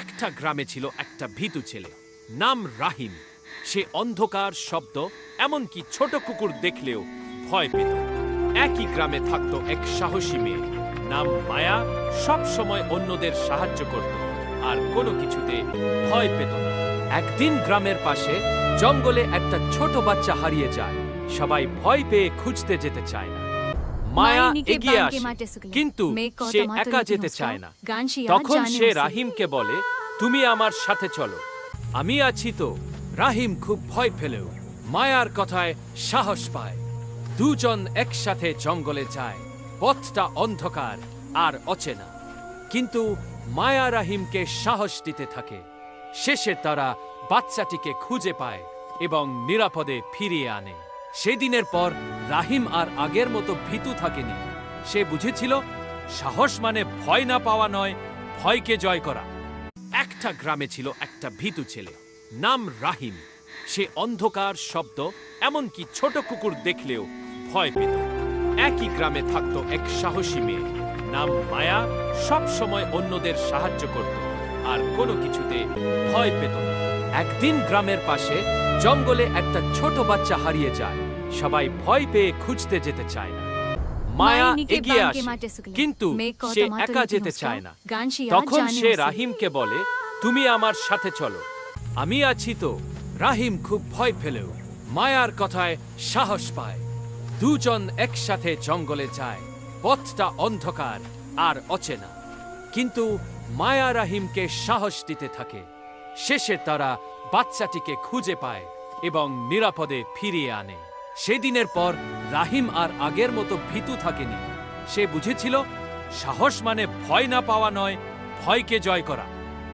একটা গ্রামে ছিল একটা ভীতু ছেলে, নাম রাহিম। সে অন্ধকার, শব্দ, এমনকি ছোট কুকুর দেখলেও ভয় পেত। একই গ্রামে থাকত এক সাহসী মেয়ে, নাম মায়া। সব সময় অন্যদের সাহায্য করত আর কোনো কিছুতে ভয় পেত না। একদিন গ্রামের পাশে জঙ্গলে একটা ছোট বাচ্চা হারিয়ে যায়। সবাই ভয় পেয়ে খুঁজতে যেতে চায় না। মায়া এগিয়ে আসে, কিন্তু সে একা যেতে চায় না। তখন সে রাহিমকে বলে, তুমি আমার সাথে চলো, আমি আছি তো। রাহিম খুব ভয় পেলেও মায়ার কথায় সাহস পায়। দুজন একসাথে জঙ্গলে যায়। পথটা অন্ধকার আর অচেনা, কিন্তু মায়া রাহিমকে সাহস দিতে থাকে। শেষে তারা বাচ্চাটিকে খুঁজে পায় এবং নিরাপদে ফিরিয়ে আনে। সেদিনের পর রাহিম আর আগের মতো ভীতু থাকেনি। সে বুঝেছিল সাহস মানে ভয় না পাওয়া নয়, ভয়কে জয় করা। একটা গ্রামে ছিল একটা ভীতু ছেলে, নাম রাহিম। সে অন্ধকার, শব্দ, এমনকি ছোট কুকুর দেখলেও ভয় পেত। একই গ্রামে থাকত এক সাহসী মেয়ে, নাম মায়া। সব সময় অন্যদের সাহায্য করত আর কোনো কিছুতে ভয় পেত না। একদিন গ্রামের পাশে জঙ্গলে একটা ছোট বাচ্চা হারিয়ে যায়। সবাই ভয় পেয়ে খুঁজতে যেতে চায় না। মায়া এগিয়ে আসে, কিন্তু সে একা যেতে চায় না। তখন সে রাহিমকে বলে, তুমি আমার সাথে চলো, আমি আছি তো। রাহিম খুব ভয় পেলেও মায়ার কথায় সাহস পায়। দুজন একসাথে জঙ্গলে যায়। পথটা অন্ধকার আর অচেনা, কিন্তু মায়া রাহিমকে সাহস দিতে থাকে। শেষে তারা বাচ্চাটিকে খুঁজে পায় এবং নিরাপদে ফিরিয়ে আনে। সেদিনের পর রাহিম আর আগের মতো ভীতু থাকেনি। সে বুঝেছিল সাহস মানে ভয় না পাওয়া নয়, ভয়কে জয় করা।